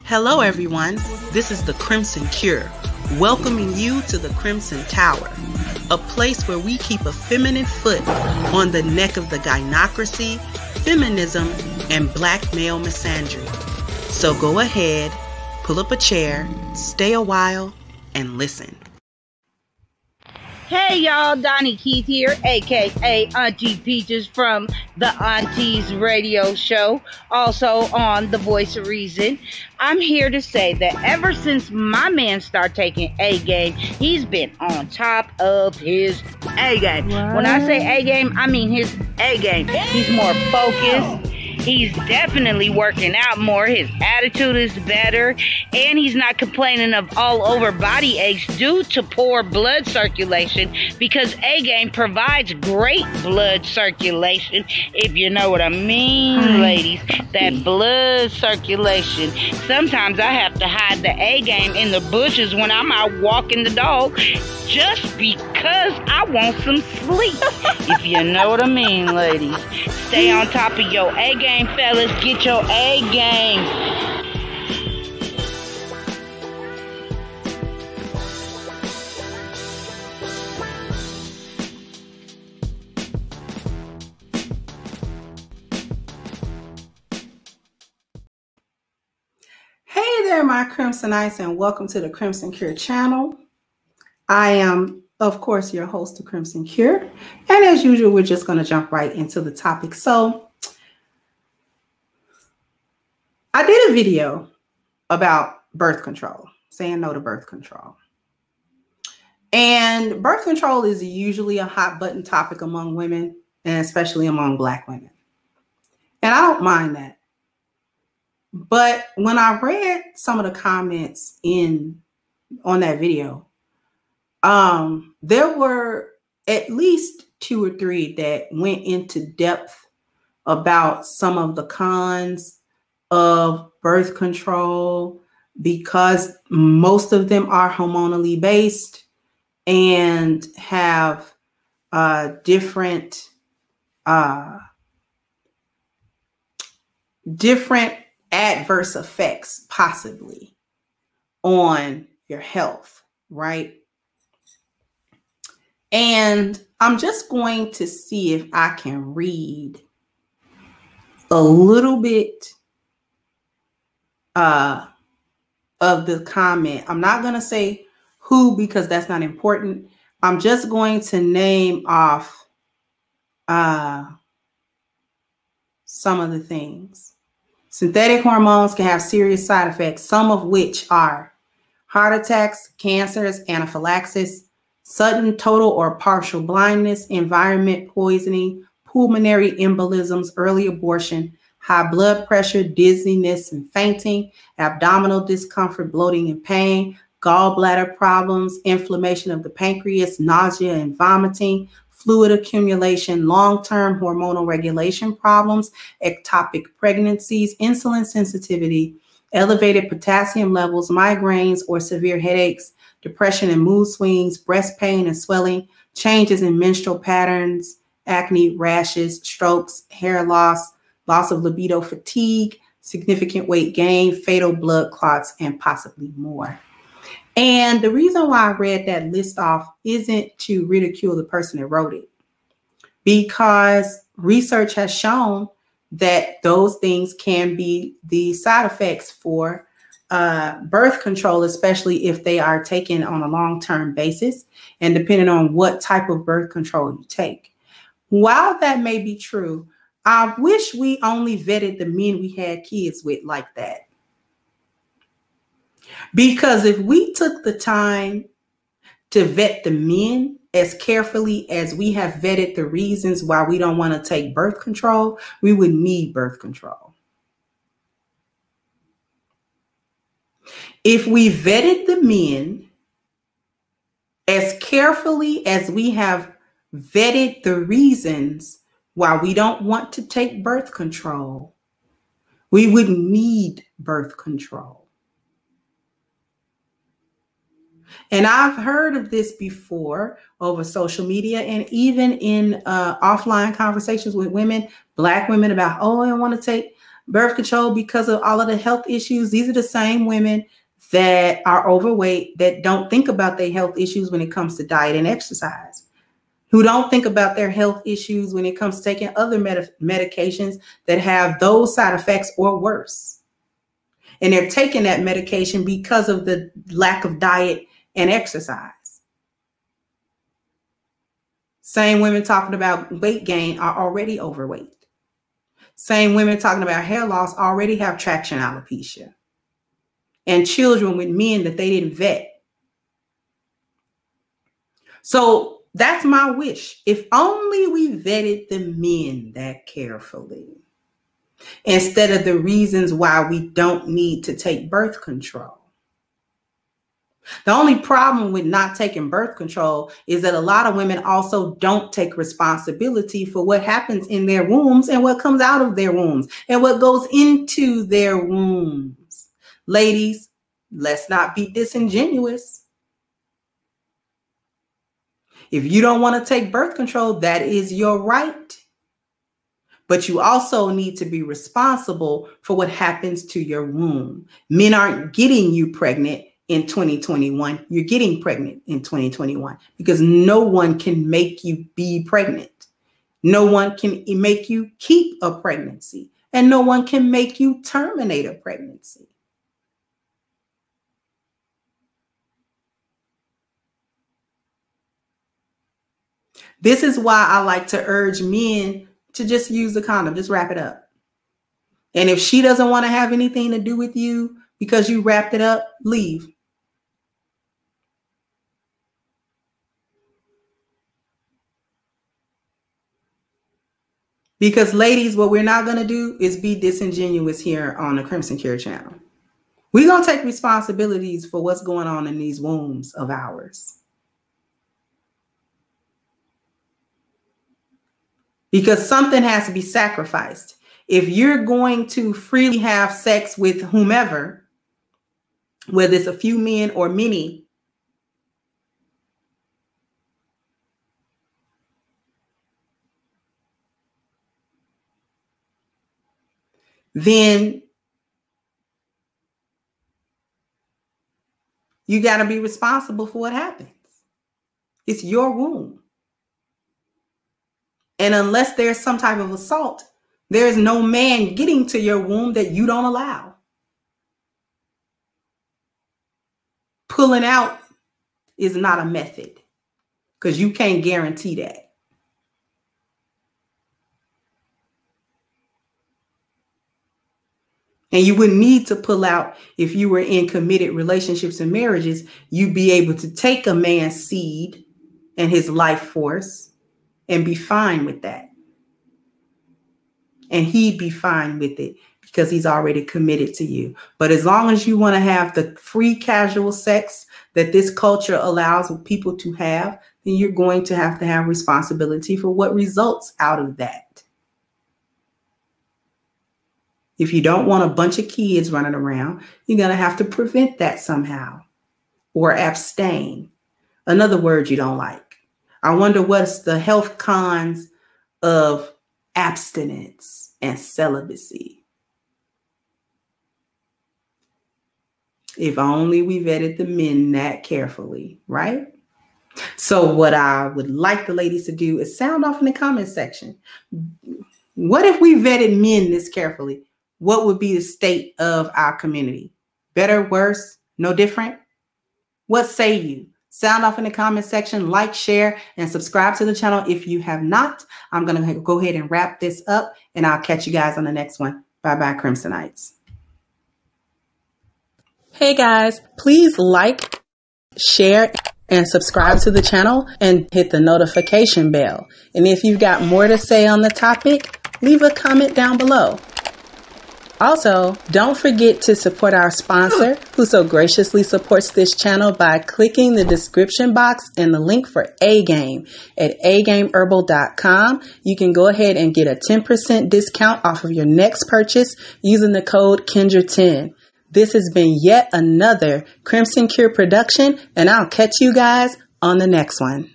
Hello everyone, this is the Crimson Cure, welcoming you to the Crimson Tower, a place where we keep a feminine foot on the neck of the gynocracy, feminism, and black male misandry. So go ahead, pull up a chair, stay a while, and listen. Hey y'all, Donnie Keith here, aka Auntie Peaches from the Aunties Radio Show, also on The Voice of Reason. I'm here to say that ever since my man started taking A game, he's been on top of his A game. What? When I say A game, I mean his A game. He's more focused. He's definitely working out more. His attitude is better. And he's not complaining of all over body aches due to poor blood circulation, because A-Game provides great blood circulation, if you know what I mean, ladies. That blood circulation. Sometimes I have to hide the A-Game in the bushes when I'm out walking the dog just because I want some sleep. If you know what I mean, ladies. Stay on top of your A-Game, fellas. Get your A-Game. Hey there, my Crimsonites, and welcome to the Crimson Cure channel. I am, of course, your host, the Crimson Cure. And as usual, we're just going to jump right into the topic. So I did a video about birth control, saying no to birth control. And birth control is usually a hot button topic among women, and especially among Black women. And I don't mind that. But when I read some of the comments on that video, there were at least 2 or 3 that went into depth about some of the cons of birth control, because most of them are hormonally based and have different adverse effects possibly on your health, right? And I'm just going to see if I can read a little bit of the comment. I'm not going to say who, because that's not important. I'm just going to name off some of the things. Synthetic hormones can have serious side effects, some of which are heart attacks, cancers, anaphylaxis, sudden total or partial blindness, environment poisoning, pulmonary embolisms, early abortion, high blood pressure, dizziness and fainting, abdominal discomfort, bloating and pain, gallbladder problems, inflammation of the pancreas, nausea and vomiting, fluid accumulation, long-term hormonal regulation problems, ectopic pregnancies, insulin sensitivity, elevated potassium levels, migraines or severe headaches, depression and mood swings, breast pain and swelling, changes in menstrual patterns, acne, rashes, strokes, hair loss, loss of libido, fatigue, significant weight gain, fatal blood clots, and possibly more. And the reason why I read that list off isn't to ridicule the person that wrote it, because research has shown that those things can be the side effects for birth control, especially if they are taken on a long-term basis and depending on what type of birth control you take. While that may be true, I wish we only vetted the men we had kids with like that. Because if we took the time to vet the men as carefully as we have vetted the reasons why we don't want to take birth control, we would need birth control. If we vetted the men as carefully as we have vetted the reasons why we don't want to take birth control, we would need birth control. And I've heard of this before over social media and even in offline conversations with women, Black women, about, oh, I want to take birth control because of all of the health issues. These are the same women that are overweight, that don't think about their health issues when it comes to diet and exercise, who don't think about their health issues when it comes to taking other medications that have those side effects or worse. And they're taking that medication because of the lack of diet and exercise. Same women talking about weight gain are already overweight. Same women talking about hair loss already have traction alopecia. And children with men that they didn't vet. So that's my wish. If only we vetted the men that carefully, instead of the reasons why we don't need to take birth control. The only problem with not taking birth control is that a lot of women also don't take responsibility for what happens in their wombs and what comes out of their wombs and what goes into their wombs. Ladies, let's not be disingenuous. If you don't want to take birth control, that is your right. But you also need to be responsible for what happens to your womb. Men aren't getting you pregnant in 2021. You're getting pregnant in 2021 because no one can make you be pregnant. No one can make you keep a pregnancy, and no one can make you terminate a pregnancy. This is why I like to urge men to just use the condom, just wrap it up. And if she doesn't want to have anything to do with you because you wrapped it up, leave. Because ladies, what we're not going to do is be disingenuous here on the Crimson Cure channel. We're going to take responsibilities for what's going on in these wombs of ours. Because something has to be sacrificed. If you're going to freely have sex with whomever, whether it's a few men or many, then you got to be responsible for what happens. It's your womb. And unless there's some type of assault, there's no man getting to your womb that you don't allow. Pulling out is not a method because you can't guarantee that. And you wouldn't need to pull out if you were in committed relationships and marriages. You'd be able to take a man's seed and his life force and be fine with that. And he'd be fine with it because he's already committed to you. But as long as you want to have the free casual sex that this culture allows people to have, then you're going to have responsibility for what results out of that. If you don't want a bunch of kids running around, you're going to have to prevent that somehow or abstain. Another word you don't like. I wonder what's the health cons of abstinence and celibacy. If only we vetted the men that carefully, right? So what I would like the ladies to do is sound off in the comment section. What if we vetted men this carefully? What would be the state of our community? Better, worse, no different? What say you? Sound off in the comment section, like, share, and subscribe to the channel if you have not. I'm going to go ahead and wrap this up, and I'll catch you guys on the next one. Bye-bye, Crimsonites. Hey, guys, please like, share, and subscribe to the channel and hit the notification bell. And if you've got more to say on the topic, leave a comment down below. Also, don't forget to support our sponsor who so graciously supports this channel by clicking the description box and the link for A-Game at agameherbal.com. You can go ahead and get a 10% discount off of your next purchase using the code Kendra10. This has been yet another Crimson Cure production, and I'll catch you guys on the next one.